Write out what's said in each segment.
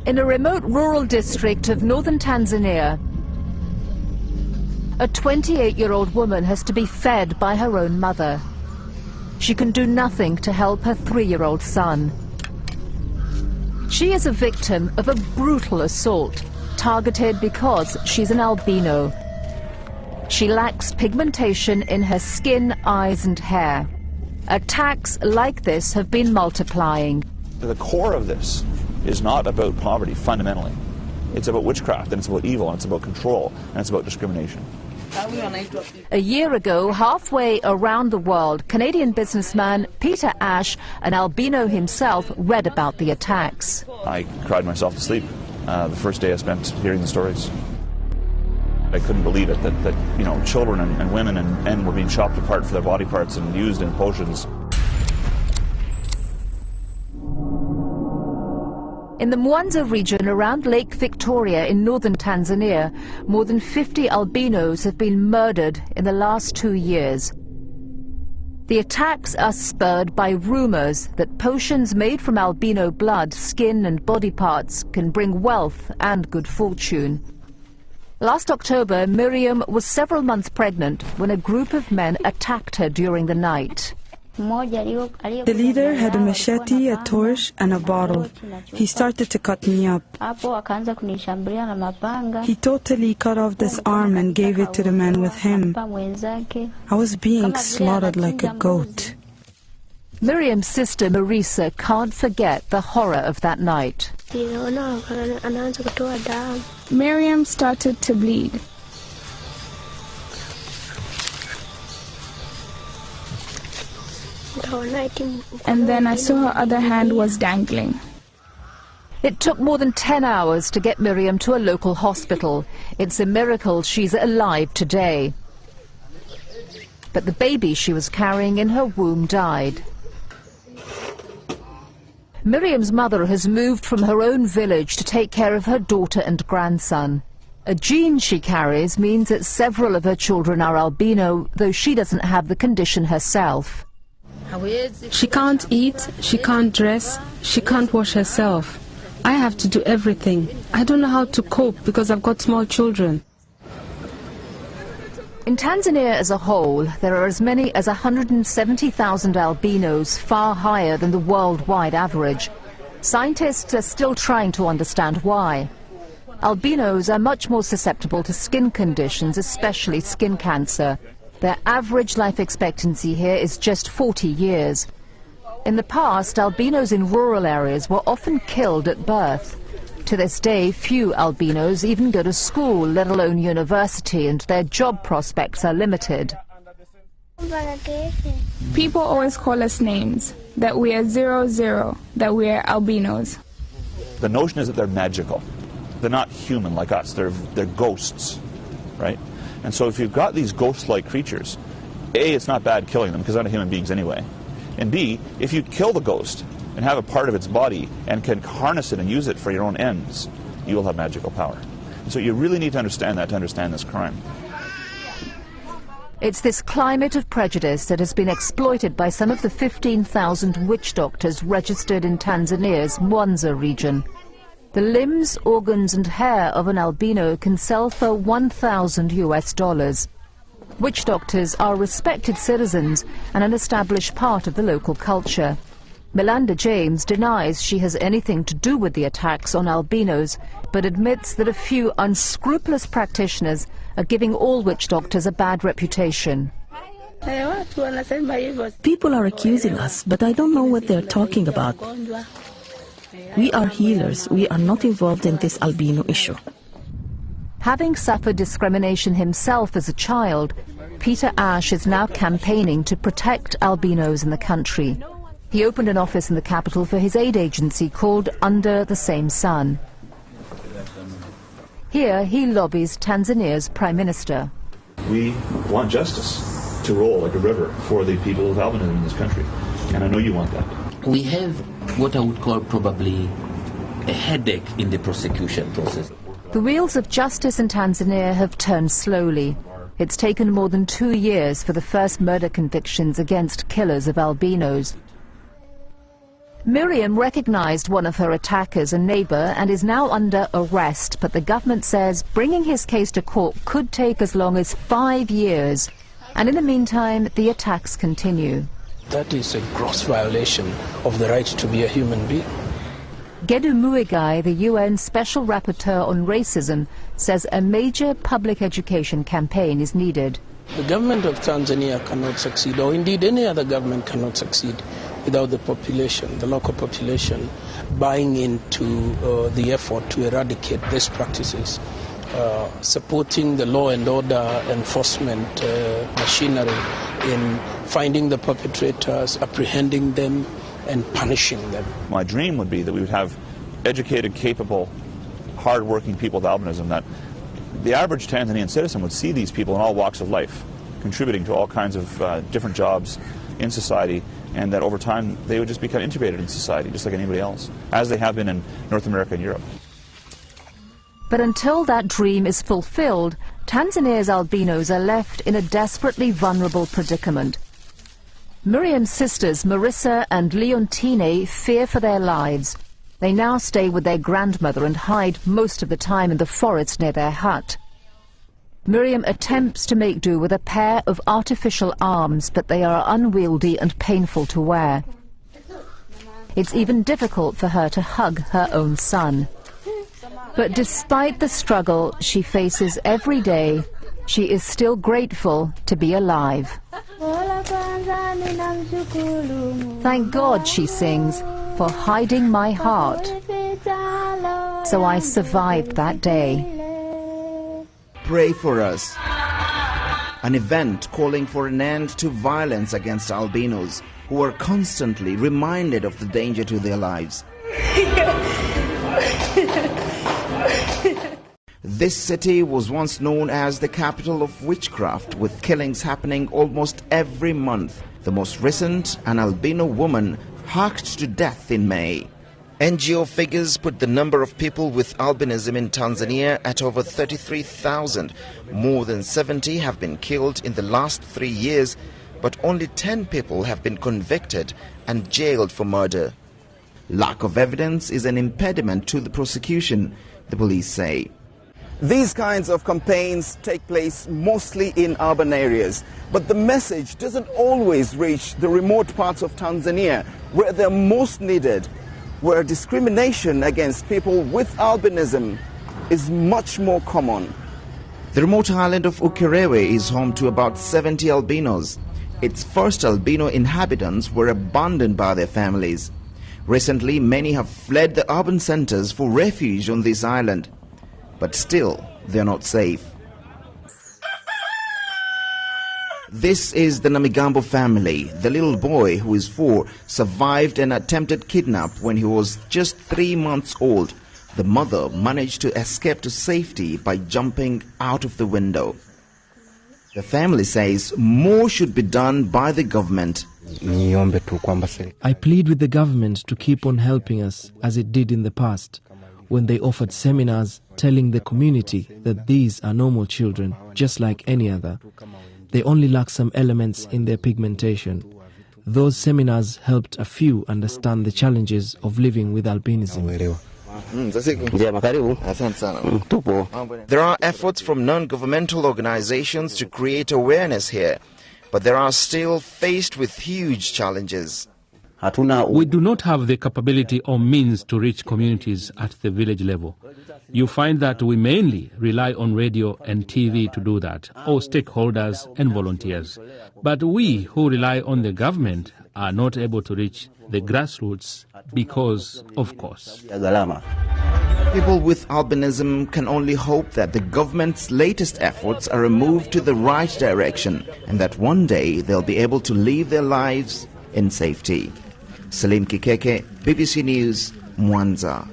In a remote rural district of northern Tanzania, a 28-year-old woman has to be fed by her own mother. She can do nothing to help her 3-year-old son. She is a victim of a brutal assault, targeted because she's an albino. She lacks pigmentation in her skin, eyes and hair. Attacks like this have been multiplying. The core of this is not about poverty, fundamentally. It's about witchcraft, and it's about evil, and it's about control, and it's about discrimination. A year ago, halfway around the world, Canadian businessman Peter Ash, an albino himself, read about the attacks. I cried myself to sleep the first day I spent hearing the stories. I couldn't believe it, that you know, children and women and men were being chopped apart for their body parts and used in potions. In the Mwanza region around Lake Victoria in northern Tanzania, more than 50 albinos have been murdered in the last 2 years. The attacks are spurred by rumors that potions made from albino blood, skin and body parts can bring wealth and good fortune. Last October, Miriam was several months pregnant when a group of men attacked her during the night. The leader had a machete, a torch, and a bottle. He started to cut me up. He totally cut off this arm and gave it to the man with him. I was being slaughtered like a goat. Miriam's sister Marisa can't forget the horror of that night. Miriam started to bleed. And then I saw her other hand was dangling. It took more than 10 hours to get Miriam to a local hospital. It's a miracle she's alive today. But the baby she was carrying in her womb died. Miriam's mother has moved from her own village to take care of her daughter and grandson. A gene she carries means that several of her children are albino, though she doesn't have the condition herself. She can't eat, she can't dress, she can't wash herself. I have to do everything. I don't know how to cope because I've got small children. In Tanzania as a whole, there are as many as 170,000 albinos, far higher than the worldwide average. Scientists are still trying to understand why. Albinos are much more susceptible to skin conditions, especially skin cancer. Their average life expectancy here is just 40 years. In the past, albinos in rural areas were often killed at birth. To this day, few albinos even go to school, let alone university, and their job prospects are limited. People always call us names, that we are 00, that we are albinos. The notion is that they're magical. They're not human like us. They're ghosts, right? And so if you've got these ghost-like creatures, A, it's not bad killing them because they're not human beings anyway. And B, if you kill the ghost and have a part of its body and can harness it and use it for your own ends, you will have magical power. And so you really need to understand that to understand this crime. It's this climate of prejudice that has been exploited by some of the 15,000 witch doctors registered in Tanzania's Mwanza region. The limbs, organs and hair of an albino can sell for $1,000 US. Witch doctors are respected citizens and an established part of the local culture. Melanda James denies she has anything to do with the attacks on albinos, but admits that a few unscrupulous practitioners are giving all witch doctors a bad reputation. People are accusing us, but I don't know what they're talking about. We are healers. We are not involved in this albino issue. Having suffered discrimination himself as a child, Peter Ash is now campaigning to protect albinos in the country. He opened an office in the capital for his aid agency called Under the Same Sun. Here he lobbies Tanzania's Prime Minister. We want justice to roll like a river for the people of albinism in this country. And I know you want that. We have what I would call probably a headache in the prosecution process. The wheels of justice in Tanzania have turned slowly. It's taken more than 2 years for the first murder convictions against killers of albinos. Miriam recognized one of her attackers, a neighbor, and is now under arrest, but the government says bringing his case to court could take as long as 5 years. And in the meantime, the attacks continue. That is a gross violation of the right to be a human being. Gedu Muigai, the UN Special Rapporteur on Racism, says a major public education campaign is needed. The government of Tanzania cannot succeed, or indeed any other government cannot succeed, without the population, the local population, buying into the effort to eradicate these practices, supporting the law and order enforcement machinery in finding the perpetrators, apprehending them, and punishing them. My dream would be that we would have educated, capable, hard-working people with albinism, that the average Tanzanian citizen would see these people in all walks of life, contributing to all kinds of different jobs in society, and that over time they would just become integrated in society, just like anybody else, as they have been in North America and Europe. But until that dream is fulfilled, Tanzania's albinos are left in a desperately vulnerable predicament. Miriam's sisters, Marissa and Leontine, fear for their lives. They now stay with their grandmother and hide most of the time in the forest near their hut. Miriam attempts to make do with a pair of artificial arms, but they are unwieldy and painful to wear. It's even difficult for her to hug her own son. But despite the struggle she faces every day, she is still grateful to be alive. Thank God, she sings, for hiding my heart. So I survived that day. Pray for us. An event calling for an end to violence against albinos, who are constantly reminded of the danger to their lives. This city was once known as the capital of witchcraft, with killings happening almost every month. The most recent, an albino woman, hacked to death in May. NGO figures put the number of people with albinism in Tanzania at over 33,000. More than 70 have been killed in the last 3 years, but only 10 people have been convicted and jailed for murder. Lack of evidence is an impediment to the prosecution, the police say. These kinds of campaigns take place mostly in urban areas, but the message doesn't always reach the remote parts of Tanzania where they're most needed, where discrimination against people with albinism is much more common. The remote island of Ukerewe is home to about 70 albinos. Its first albino inhabitants were abandoned by their families. Recently, many have fled the urban centers for refuge on this island. But still, they are not safe. This is the Namigambo family. The little boy, who is 4, survived an attempted kidnap when he was just 3 months old. The mother managed to escape to safety by jumping out of the window. The family says more should be done by the government. I plead with the government to keep on helping us as it did in the past, when they offered seminars telling the community that these are normal children, just like any other. They only lack some elements in their pigmentation. Those seminars helped a few understand the challenges of living with albinism. There are efforts from non-governmental organizations to create awareness here, but they are still faced with huge challenges. We do not have the capability or means to reach communities at the village level. You find that we mainly rely on radio and TV to do that, or stakeholders and volunteers. But we who rely on the government are not able to reach the grassroots because of cost. People with albinism can only hope that the government's latest efforts are a move to the right direction, and that one day they'll be able to live their lives in safety. Salim Kikeke, BBC News, Mwanza.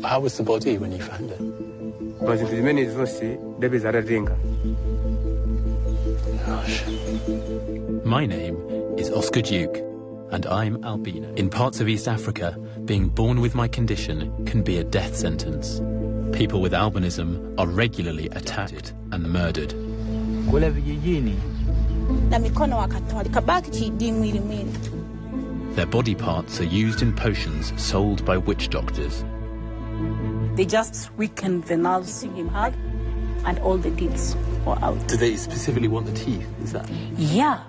How was the body when you found it? Gosh. My name is Oscar Duke, and I'm albino. In parts of East Africa, being born with my condition can be a death sentence. People with albinism are regularly attacked and murdered. Their body parts are used in potions sold by witch doctors. They just weakened the nerves in him hard, and all the teeth were out. Do they specifically want the teeth? Is that? Yeah.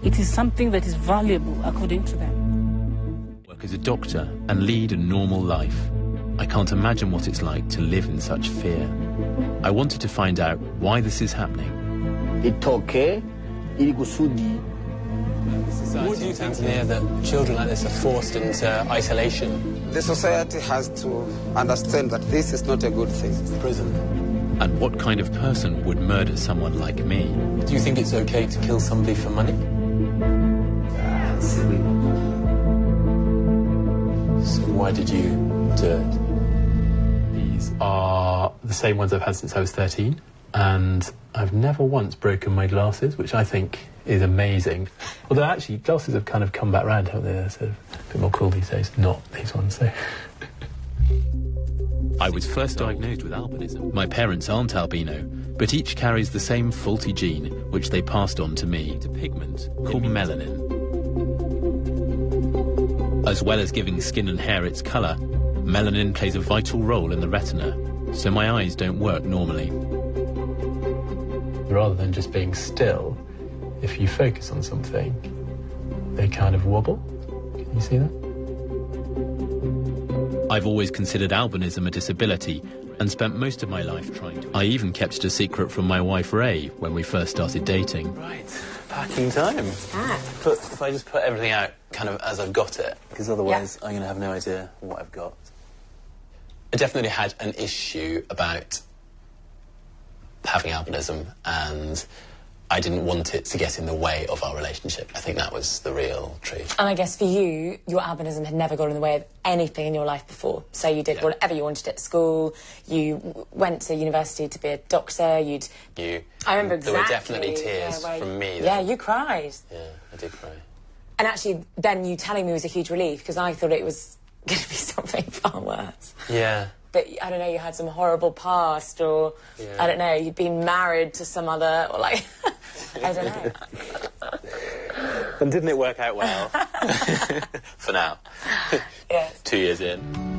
It is something that is valuable, according to them. Work as a doctor and lead a normal life. I can't imagine what it's like to live in such fear. I wanted to find out why this is happening. Would you think, Tanzania, that children like this are forced into isolation? The society has to understand that this is not a good thing. Prison. And what kind of person would murder someone like me? Do you think it's okay to kill somebody for money? So why did you do it? These are the same ones I've had since I was 13, and I've never once broken my glasses, which I think is amazing. Although actually glasses have kind of come back round, haven't they? They're sort of a bit more cool these days, not these ones, so. I was first diagnosed with albinism. My parents aren't albino, but each carries the same faulty gene, which they passed on to me, a pigment called melanin. As well as giving skin and hair its colour, melanin plays a vital role in the retina, so my eyes don't work normally. Rather than just being still, if you focus on something, they kind of wobble. Can you see that? I've always considered albinism a disability and spent most of my life trying to. I even kept it a secret from my wife Ray when we first started dating. Right, packing time. If I just put everything out kind of as I've got it, because otherwise I'm going to have no idea what I've got. I definitely had an issue about having albinism, and I didn't want it to get in the way of our relationship. I think that was the real truth. And I guess for you, your albinism had never got in the way of anything in your life before. So you did whatever you wanted at school, you went to university to be a doctor, I remember exactly. There were definitely tears from me. Yeah, you cried. Yeah, I did cry. And actually, then you telling me was a huge relief, because I thought it was going to be something far worse. Yeah. But, I don't know, you had some horrible past, or, I don't know, you'd been married to some other, or like, I don't know. And didn't it work out well? For now. Yeah. 2 years in.